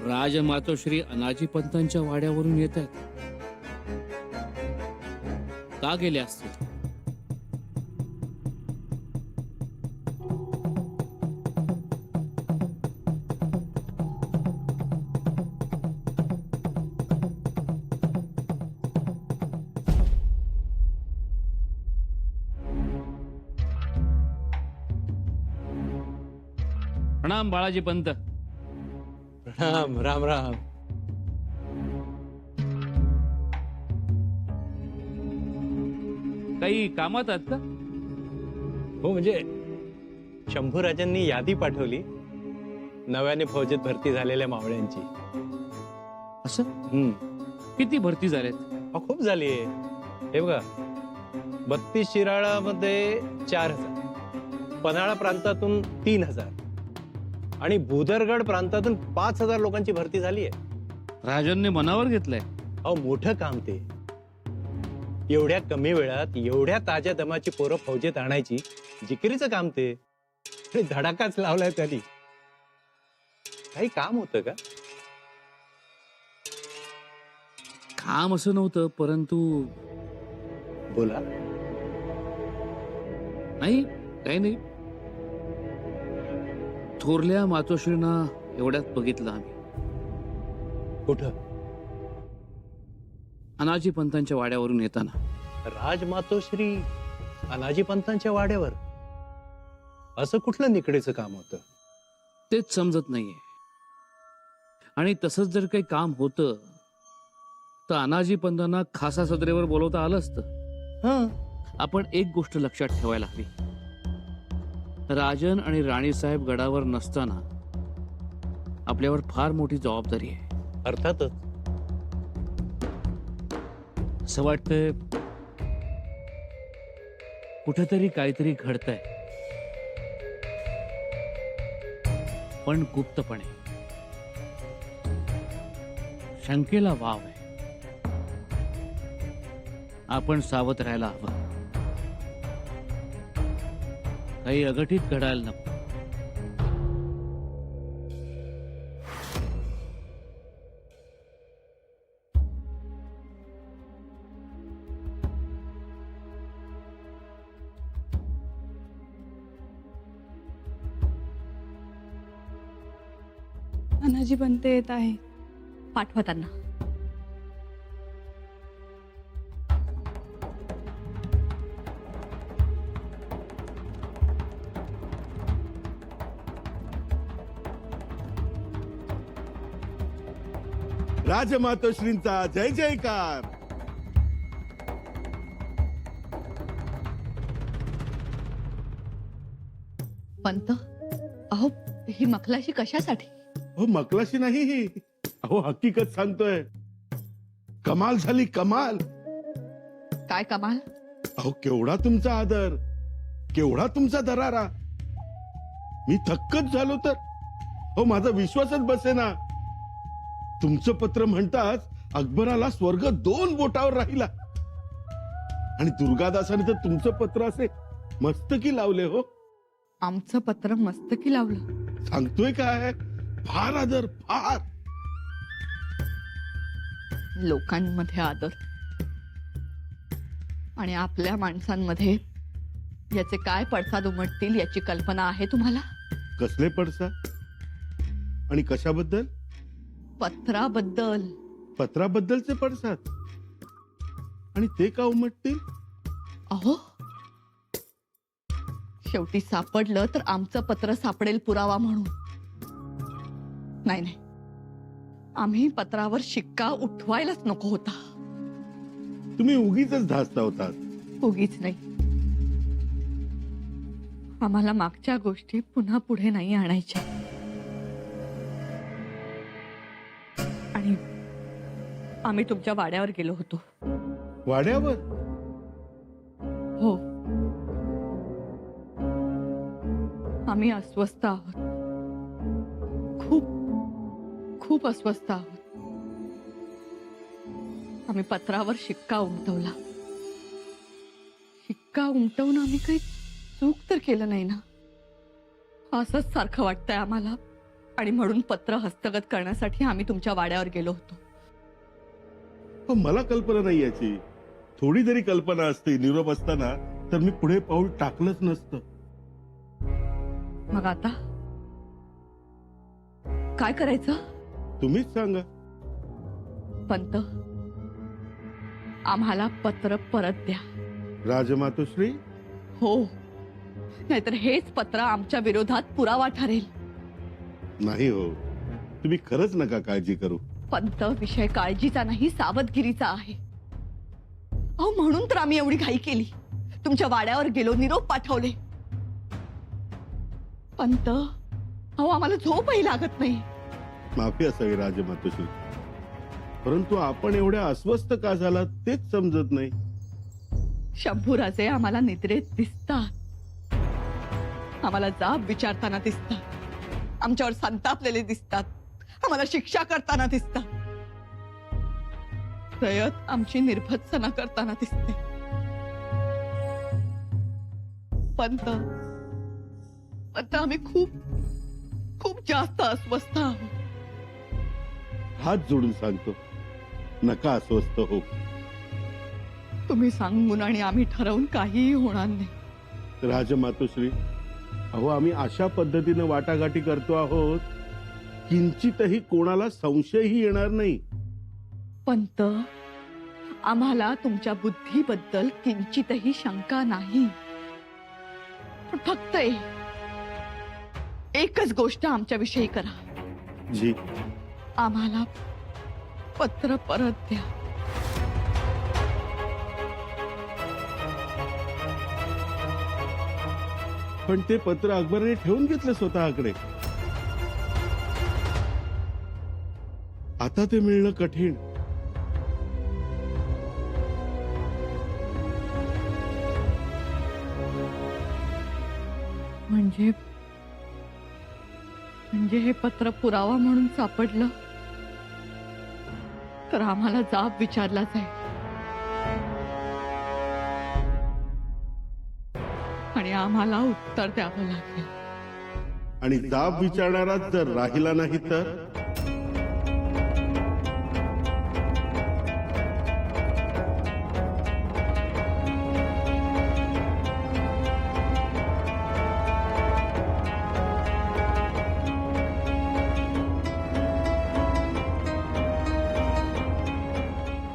राजमातोश्री अनाजी पंतांच्या वाड्यावरून येत आहेत. का गेले असतील? प्रणाम बाळाजी पंत. राम राम राम. काही कामात आहात का? हो, म्हणजे शंभूराजांनी यादी पाठवली नव्याने फौजेत भरती झालेल्या मावळ्यांची. असं किती भरती झालेत? खूप झाली आहे. हे बघा, 32 शिराळामध्ये 4000, पन्हाळा प्रांतातून 3000 आणि भूदरगड प्रांतातून 5000 लोकांची भरती झाली आहे. राजांनी मनावर घेतलंय. अहो, मोठं काम ते. एवढ्या कमी वेळात एवढ्या ताज्या दमाची पोरं फौजेत आणायची जिकिरीचं काम ते. आणि धडाकाच लावलाय त्यांनी. काही काम होतं का? काम असं नव्हतं, परंतु बोला. नाही, काही नाही. थोरल्या मातोश्रींना एवढ्यात बघितलं आम्ही. कुठं? अनाजी पंतांच्या वाड्यावरून येताना. राजमातोश्री अनाजी पंतांच्या वाड्यावर? असं कुठलं निकडीचं काम होतं? तेच समजत नाहीये. आणि तसंच जर काही काम होतं तर अनाजी पंतांना खासा सदरेवर बोलवता आलं असतं. आपण एक गोष्ट लक्षात ठेवायला हवी. राजन आणि राणीसाहेब गडावर नसताना आपल्यावर फार मोठी जबाबदारी आहे. अर्थातच. असं वाटतंय कुठेतरी काहीतरी घडतंय, पण गुप्तपणे. शंकेला वाव आहे. आपण सावध राहायला हवं. काही अघटित घडायला नको. अनाजी पंत येत आहे. पाठवा त्यांना. राजमातोश्रींचा जय जयकार. पंत, अहो ही मखलाशी कशासाठी? हो, मकलाशी नाही ही. अहो, हकीकत सांगतोय. कमाल झाली, कमाल. काय कमाल? अहो, केवढा तुमचा आदर, केवढा तुमचा दरारा. मी थक्कच झालो तर. हो, माझा विश्वासच बसेना. तुमचं पत्र म्हणताच अकबराला स्वर्ग 2 बोटावर राहिला. आणि दुर्गादासाने तर तुमचं पत्र असे मस्तकी लावले. हो, आमचं पत्र मस्तकी लावलं? सांगतोय काय, फार आदर, फार. लोकांमध्ये आदर आणि आपल्या माणसांमध्ये याचे काय पडसाद उमटतील याची कल्पना आहे तुम्हाला? कसले पडसाद आणि कशाबद्दल? पत्राबद्दल. पत्राबद्दलचे पडसाद? आणि ते का उमटतील? अहो, शेवटी सापडलं तर आमचं पत्र सापडेल पुरावा म्हणून. नाही नाही, आम्ही पत्रावर शिक्का उठवायलाच नको होता. तुम्ही उगीच धास्ता होतात. उगीच नाही, आम्हाला मागच्या गोष्टी पुन्हा पुढे नाही आणायच्या. आणि आम्ही तुमच्या वाड्यावर गेलो होतो. वाड्यावर? हो, आम्ही अस्वस्थ आहोत. खूप खूप अस्वस्थ आहोत. आम्ही पत्रावर शिक्का उमटवला. शिक्का उमटवून आम्ही काही चूक तर केलं नाही ना, असंच सारखं वाटतंय आम्हाला. आणि म्हणून पत्र हस्तगत करण्यासाठी आम्ही तुमच्या वाड्यावर गेलो होतो. पण मला कल्पना नाही याची. थोडी जरी कल्पना असते निरोप असताना तर मी पुढे पाऊल टाकलंच नसतं. मग आता काय करायचं? तुम्हीच सांगा. पंत, आम्हाला पत्र परत द्या. राजमातोश्री, हो, नाहीतर हेच पत्र आमच्या विरोधात पुरावा ठरेल. नाही हो, तुम्ही खरंच नका काळजी करू. पंत, विषय काळजीचा नाही, सावधगिरीचा आहे. अहो, म्हणून तर आम्ही एवढी घाई केली. तुमच्या वाड्यावर गेलो, निरोप पाठवले. पंत, अहो, आम्हाला झोपही लागत नाही. माफी असावी राजमातोश्री, परंतु आपण एवढ्या अस्वस्थ का झाला तेच समजत नाही. शंभूराजे आम्हाला निद्रेत दिसतात. आम्हाला जाब विचारताना दिसतात. आमच्यावर संतापलेले दिसतात. आम्हाला शिक्षा करताना दिसतात. रयत आमची निर्भत्सना करताना दिसते. पंत, आम्ही खूप खूप जास्त अस्वस्थ आहोत. हात जोडून सांगतो, नका अस्वस्थ हो. तुम्ही सांगून आणि आम्ही ठरवून काहीही होणार नाही. राजमातोश्री, अहो, आम्ही अशा पद्धतीनं वाटाघाटी करतो आहोत किंचितही कोणाला संशयही येणार नाही. पंत, आम्हाला तुमच्या बुद्धीबद्दल किंचितही शंका नाही. पण फक्त एकच गोष्ट आमच्याविषयी करा. जी, आम्हाला पत्र परत द्या. पण ते पत्र अकबरने ठेवून घेतलं स्वतःकडे. आता ते मिळणं कठीण. म्हणजे हे पत्र पुरावा म्हणून सापडलं तर आम्हाला जाब विचारला जाईल. आणि आम्हाला उत्तर द्यावं लागेल. आणि जाब विचारणारा जर राहिला नाही तर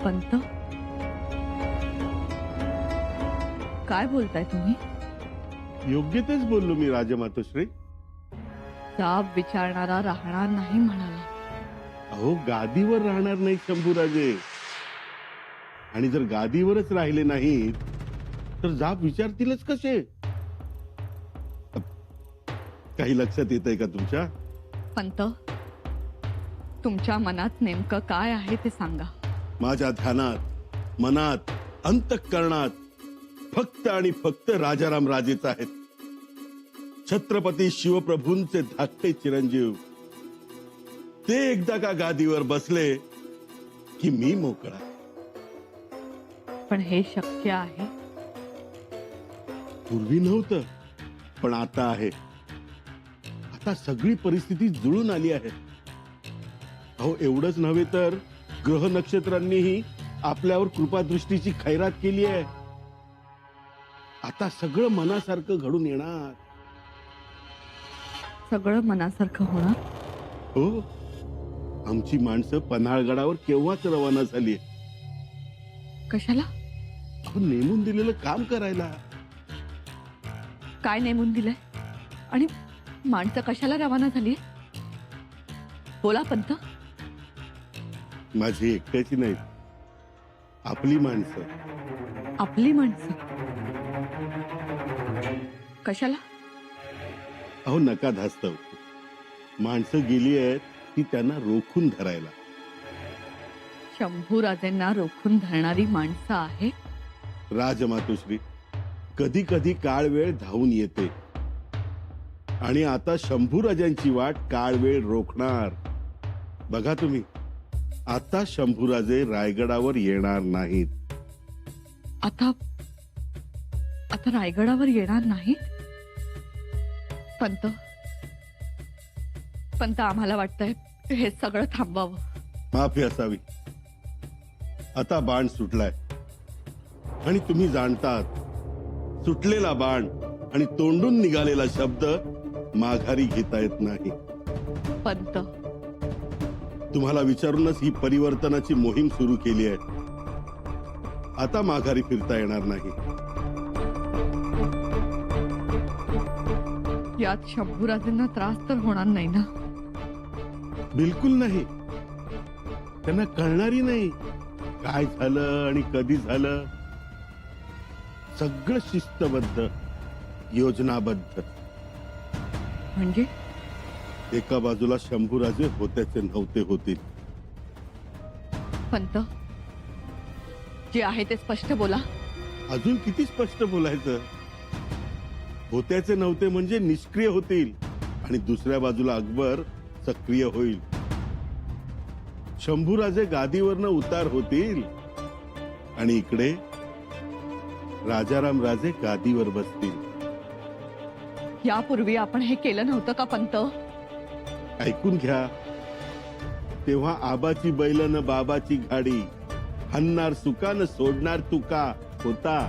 पंत, काय बोलताय तुम्ही? योग्य तेच बोललो मी राजमातोश्री. जाब विचारणारा राहणार नाही म्हणाला. अहो, गादीवर राहणार नाही शंभूराजे. आणि जर गादीवरच राहिले नाहीत तर जाब विचारतीलच कसे? काही लक्षात येतंय का तुमच्या? पंत, तुमच्या मनात नेमकं काय आहे ते सांगा. माझ्या ध्यानात, मनात, अंतःकरणात फक्त आणि फक्त राजाराम राजेच आहेत. छत्रपती शिवप्रभूंचे धाकटे चिरंजीव. ते एकदा का गादीवर बसले की मी मोकळा. पण हे शक्य आहे? पूर्वी नव्हतं, पण आता आहे. आता सगळी परिस्थिती जुळून आली आहे. अहो, एवढंच नव्हे तर ग्रह नक्षत्रांनीही आपल्यावर कृपादृष्टीची खैरात केली आहे. आता सगळं मनासारखं घडून येणार. सगळं मनासारखं होणार? हो, आमची माणसं पन्हाळगडावर केव्हाच रवाना झाली. कशाला? नेमून दिलेलं काम करायला. काय नेमून दिलंय? आणि माणसं कशाला रवाना झाली? बोला पंत. माझी एकट्याची नाहीत, आपली माणसं. आपली माणसं? कशाला? अहो, नका धास्तव. माणसं गेली आहेत ती त्यांना रोखून धरायला. शंभूराजेंना रोखून धरणारी माणसं आहे? राजमातोश्री, कधी कधी काळ वेळ धावून येते. आणि आता शंभूराजांची वाट काळ वेळ रोखणार. बघा तुम्ही, आता शंभूराजे रायगडावर येणार नाहीत. आता रायगडावर येणार नाही. पंत आम्हाला वाटतंय हे सगळं थांबावं. माफी असावी. आता बाण सुटलाय आणि तुम्ही जाणतात, सुटलेला बाण आणि तोंडून निघालेला शब्द माघारी घेता येत नाही. पंत, तुम्हाला विचारूनच ही परिवर्तनाची मोहीम सुरू केली आहे. आता माघारी फिरता येणार नाही. यात शंभूराजेंना त्रास तर होणार नाही ना? बिलकुल नाही. त्यांना कळणारी नाही काय झालं आणि कधी झालं. सगळं शिस्तबद्ध, योजनाबद्ध. म्हणजे एका बाजूला शंभूराजे होत्याचे नव्हते होतील. पंत, जे आहे ते स्पष्ट बोला. अजून किती स्पष्ट बोलायचं. होत्याचे नव्हते म्हणजे निष्क्रिय होतील आणि दुसऱ्या बाजूला अकबर सक्रिय होईल. शंभूराजे गादीवरनं उतार होतील आणि इकडे राजाराम राजे गादीवर बसतील. यापूर्वी आपण हे केलं नव्हतं का पंत? ऐकून घ्या. तेव्हा आबाची बैल न बाबाची गाडी, हाणणार सुका न सोडणार तुका होता.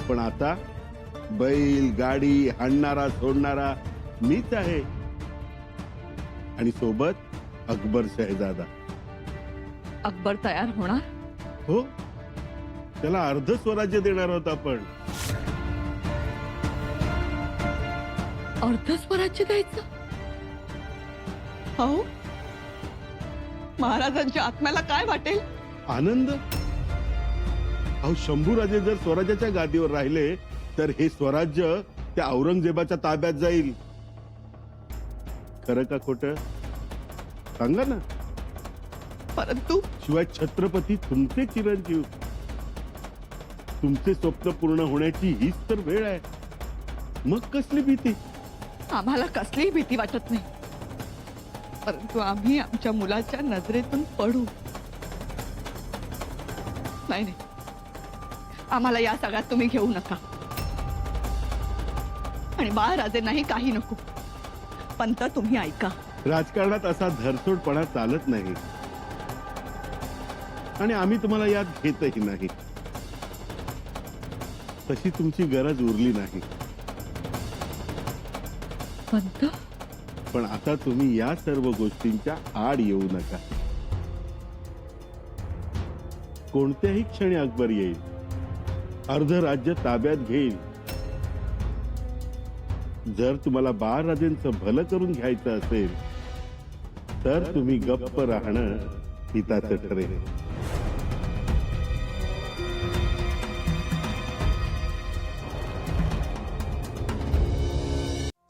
पण आता बैल गाडी हाणणारा सोडणारा मीच आहे आणि सोबत अकबर शहजादा. अकबर तयार होणार? हो, त्याला अर्ध स्वराज्य देणार आहोत आपण. अर्ध स्वराज्य द्यायचं? हो, महाराजांच्या आत्म्याला काय वाटेल? आनंद. अहो, शंभूराजे जर स्वराज्याच्या गादीवर राहिले तर हे स्वराज्य त्या औरंगजेबाच्या ताब्यात जाईल. खरं का खोटं सांगा ना. परंतु शिवाय छत्रपती तुमचे चिरंजीव, तुमचे स्वप्न पूर्ण होण्याची हीच तर वेळ आहे. मग कसली भीती? आम्हाला कसलीही भीती वाटत नाही. परंतु आम्ही आमच्या मुलाच्या नजरेतून पडू नाही. आम्हाला या सगळ्यात तुम्ही घेऊ नका. आणि बाळराजेंनाही काही नको. पंत, तुम्ही ऐका. राजकारणात असा धरसोडपणा चालत नाही आणि आम्ही तुम्हाला यात घेतही नाही. तशी तुमची गरज उरली नाही. पंत, पण आता तुम्ही या सर्व गोष्टींच्या आड येऊ नका. कोणत्याही क्षणी अकबर येईल, अर्ध राज्य ताब्यात घेईल. जर तुम्हाला बाळराजेंचं भलं करून घ्यायचं असेल तर तुम्ही गप्प राहणं हिताचं ठरेल.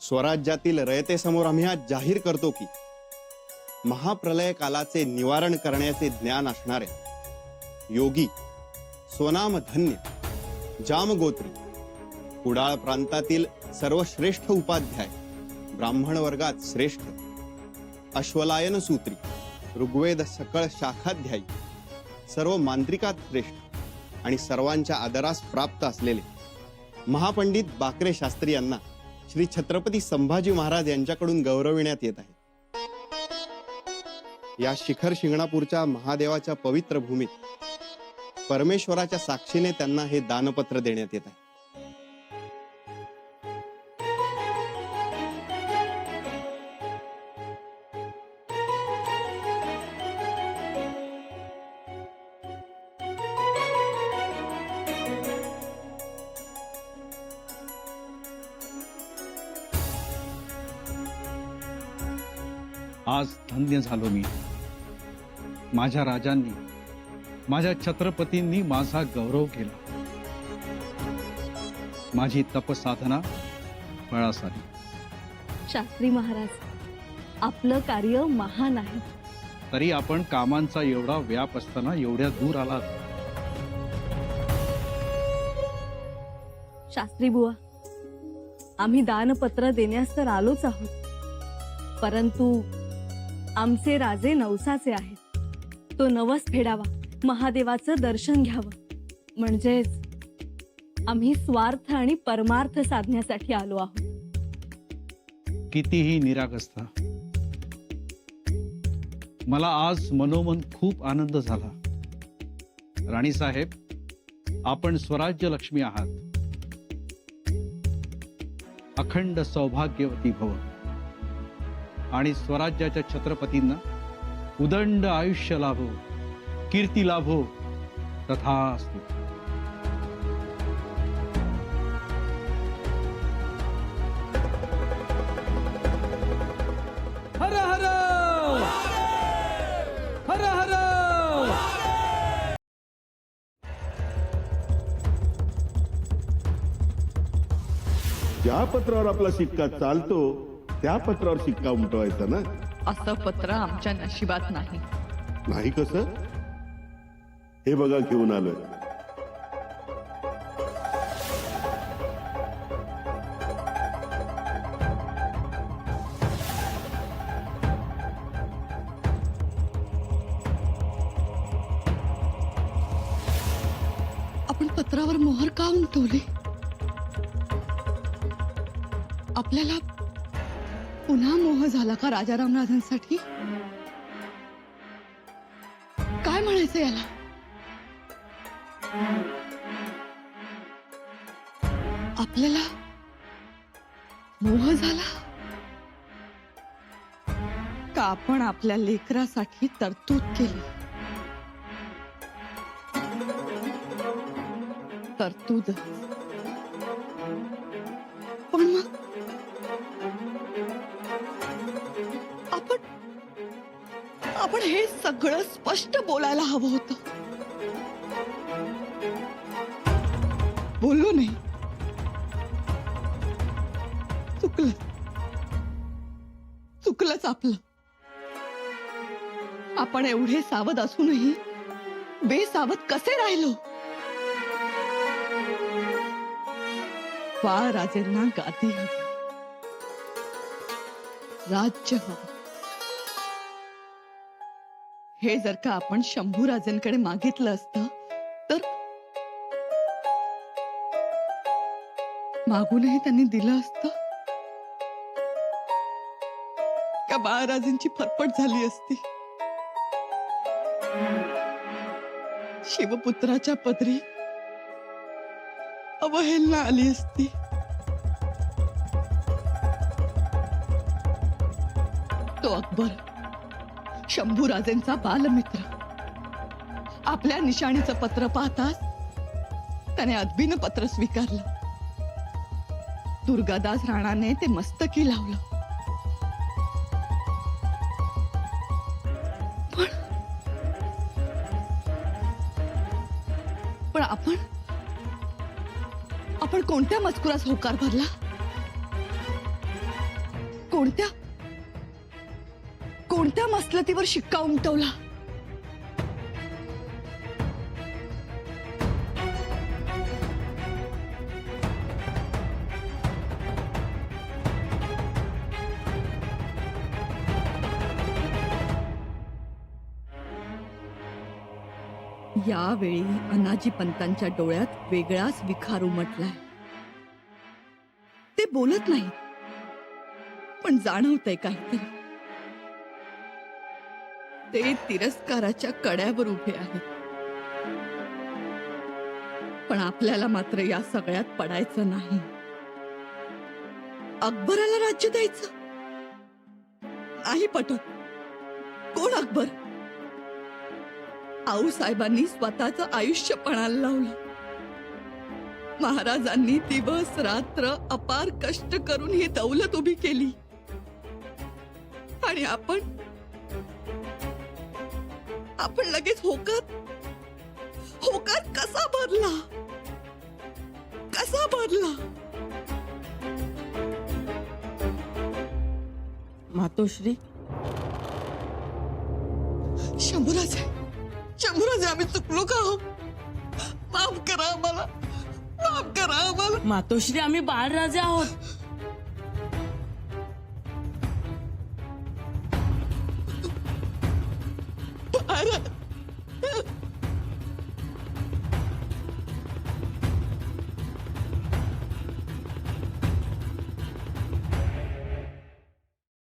स्वराज्यातील रयतेसमोर आम्ही आज जाहीर करतो की महाप्रलय कालाचे निवारण करण्याचे ज्ञान असणारे योगी, स्वनामधन्य, जामगोत्री, कुडाळ प्रांतातील सर्वश्रेष्ठ उपाध्याय, ब्राह्मण वर्गात श्रेष्ठ, अश्वलायन सूत्री, ऋग्वेद सकळ शाखाध्यायी, सर्व मांत्रिकात श्रेष्ठ आणि सर्वांच्या आदरास प्राप्त असलेले महापंडित बाकरे शास्त्री यांना श्री छत्रपती संभाजी महाराज यांच्याकडून गौरविण्यात येत आहे. या शिखर शिंगणापूरच्या महादेवाच्या पवित्र भूमीत परमेश्वराच्या साक्षीने त्यांना हे दानपत्र देण्यात येत आहे. आज धन्य झालो मी. माझ्या राजांनी, माझ्या छत्रपतींनी माझा गौरव केला. माझी तपसाधना फळास आली. शास्त्री महाराज, आपलं कार्य महान आहे. तरी आपण कामांचा एवढा व्याप असताना एवढ्या दूर आलात. शास्त्री बुवा, आम्ही दानपत्र देण्यास तर आलोच आहोत, परंतु आमचे राजे नवसाचे आहेत. तो नवस फेडावा, महादेवाचं दर्शन घ्यावं, म्हणजेच आम्ही स्वार्थ आणि परमार्थ साधण्यासाठी आलो आहोत. कितीही निरागसता, मला आज मनोमन खूप आनंद झाला. राणी साहेब, आपण स्वराज्य लक्ष्मी आहात. अखंड सौभाग्यवती भव आणि स्वराज्याच्या छत्रपतींना उदंड आयुष्य लाभो, कीर्ती लाभो, तथास्तु. हर हर हर हर. ज्या पत्रावर आपला शिक्का चालतो त्या पत्रावर शिक्का उमटवायचा ना. असं पत्र आमच्या नशिबात नाही. नाही कसं? हे बघा घेऊन आलोय. आपण पत्रावर मोहर का उमटवली? आपल्याला पुन्हा मोह झाला का राजाराम राजांसाठी? काय म्हणायचं याला? आपल्याला मोह झाला का आपण आपल्या लेकरासाठी तरतूद केली? तरतूद. पण मग आपण हे सगळं स्पष्ट बोलायला हवं होतं. बोललो नाही. चुकलंच आपलं. आपण एवढे सावध असूनही बेसावध कसे राहिलो? बाळ राजेंना गादी हवी, राज्य हवं. हे जर का आपण शंभूराजेंकडे मागितलं असतं तर मागूनही त्यांनी दिलं असतं का बाळराजेंची फरफट झाली असती? शिवपुत्राच्या पदरी अवहेलना आली असती. तो अकबर, शंभूराजेंचा बालमित्र, आपल्या निशाणीचं पत्र पाहताच त्याने अदबीनं पत्र स्वीकारलं. दुर्गादास राणाने ते मस्तकी लावलं. पण आपण कोणत्या मजकुरास होकार भरला? कोणत्या मसलतीवर शिक्का उमटवला? यावेळी अनाजी पंतांच्या डोळ्यात वेगळाच विखार उमटलाय. ते बोलत नाहीत, पण जाणवतंय काहीतरी. ते तिरस्काराच्या कड्यावर उभे आहेत. पण आपल्याला मात्र या सगळ्यात पडायचं नाही. अकबराला राज्य द्यायचं नाही पटत. कोण अकबर? आऊसाहेबांनी स्वतःचं आयुष्य पणाला लावलं. महाराजांनी दिवस रात्र अपार कष्ट करून ही दौलत उभी केली. आणि आपण लगेच होकार कसा भरला? मातोश्री, शंभूराजे, आम्ही चुकलो का हो? माफ करा आम्हाला. मातोश्री, आम्ही बाळराजे आहोत. अरे